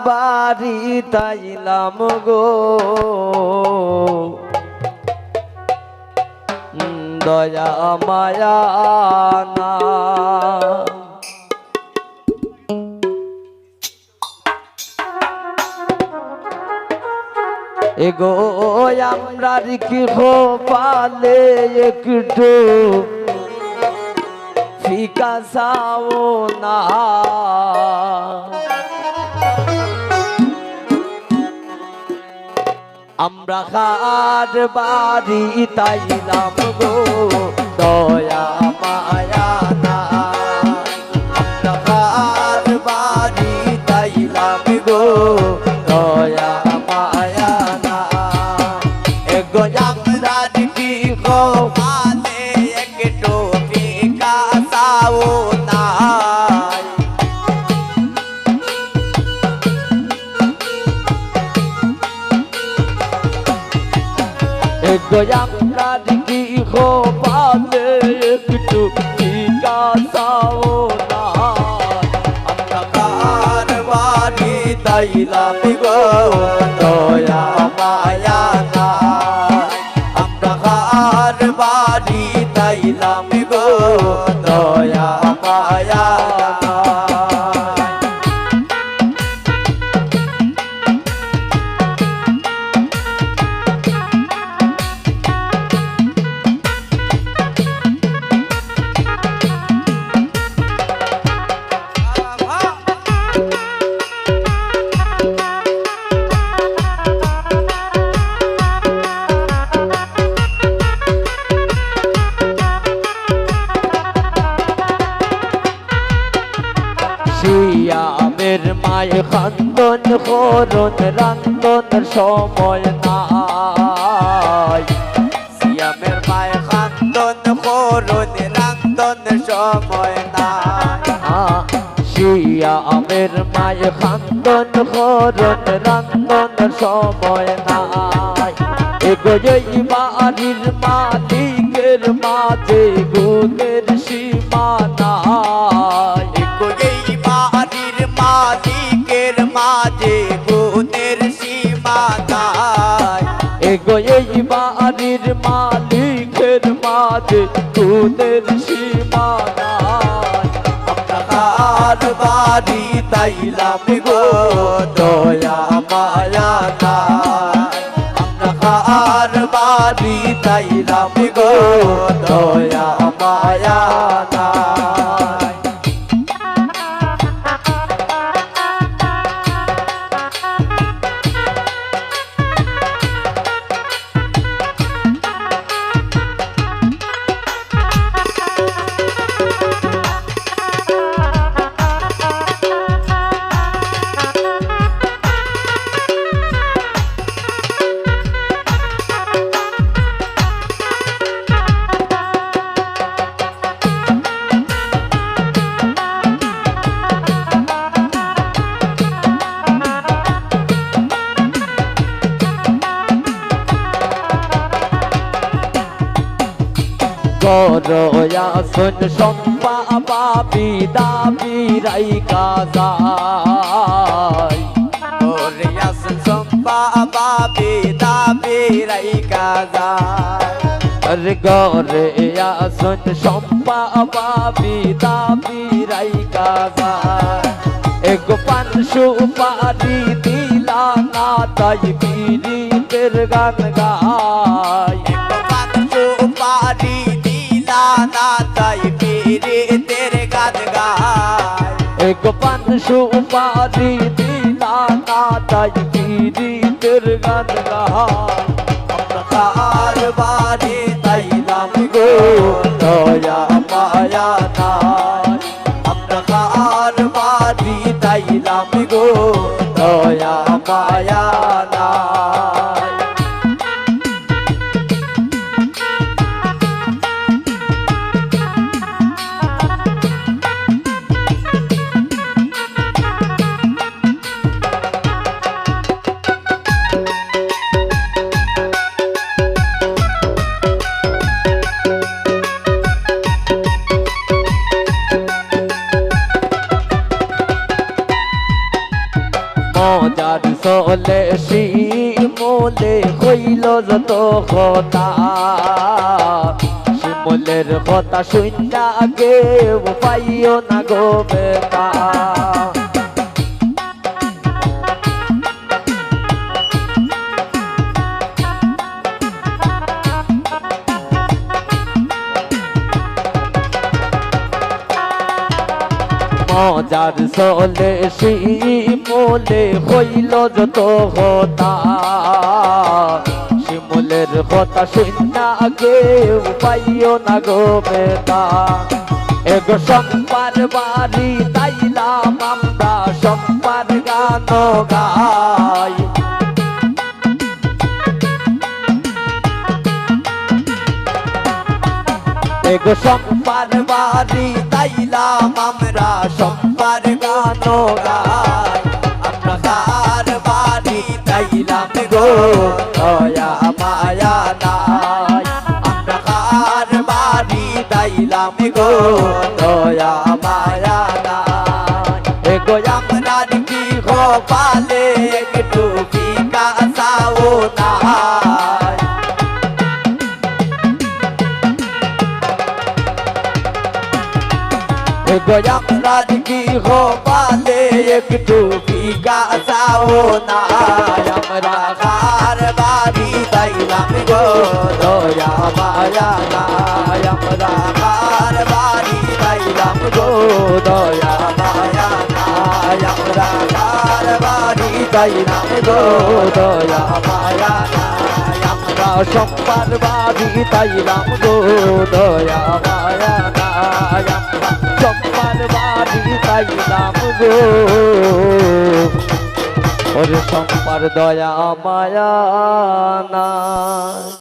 বাড়ি তাইলাম গো দয়া মায়া না এগো আমরা কি পালে একটু ফিকা চাও না আমরা খার বাড়ি তাইলাম গো দয়া মায়া না আমরা খার বাড়ি তাইলাম গো দয়া মায়া না এগো আমরা কি পালে একটু ফিকা চাও না আমরা কি পালে একটু ফিকা চাও না আমরা কার বাড়ি তাইলাম গো দয়া মায়া না আমরা কার বাড়ি তাইলাম গো দয়া মায়া না শিয়ামের মায় খান্দন করুন রান্দন সময় নাই শিয়ামের মায় খান্দন করুন রান্দন সময় নাই শিয়ামের মায় খান্দন করুন রান্দন সময় নাই এগো এই বাড়ির মালিকের মাঝে গুণের সীমা নাই মালিকের মাঝে গুণের সীমা নাই এগো এই বাড়ির মালিকের মাঝে গুণের সীমা নাই আমরা কার বাড়ি তাইলাম গো দয়া মায়া নাই আমরা কার বাড়ি তাইলাম গো দয়া মায়া নাই করয়াসন সম্পা পাবি দাবি রাই কাজাই করয়াসন সম্পা পাবি দাবি রাই কাজাই করয়াসন সম্পা পাবি দাবি রাই কাজাই এগো পান সুপারি দিলা না তাই পীরিতের গান গায় এগো পান সুপারি না তাই পীরিতের গান গায় এগো পান সুপারি দিলা না তাই পীরিতের গান গায় আমরা কার বাড়ি তাইলাম গো দয়া মায়া নাই আমরা কার বাড়ি তাইলাম গো দয়া মায়া নাই মজার চলে শিমলে হইল যত কথা শিমলের কথা শুননা কেউ পাইও না গো বেটা মজার চলে শিমলে হইল যত কথা শিমলের কথা শুননা কেউ পাইও না গো বেটা এগো সম্পার বাড়ি তাইলাম আমরা সম্পার গান গাই এগো সম্পার বাড়ি তাইলাম আমরা সম্পার গান গাই আমরা কার বাড়ি তাইলাম গো দয়া মায়া নাই আমরা কার বাড়ি তাইলাম গো দয়া মায়া নাই এগো আমরা কি কপালে একটু ফিকা চাও নাই আমরা কি কপালে একটু ফিকা চাও না আমরা কার বাড়ি তাইলাম গো দয়া মায়া নাই আমরা কার বাড়ি তাইলাম গো দয়া মায়া নাই আমরা কার বাড়ি তাইলাম গো দয়া মায়া নাই আমরা সম্পার বাড়ি তাইলাম গো দয়া মায়া নাই আমরা সম্পার বাড়ি তাইলাম গো ওরে সম্পার দয়া মায়া না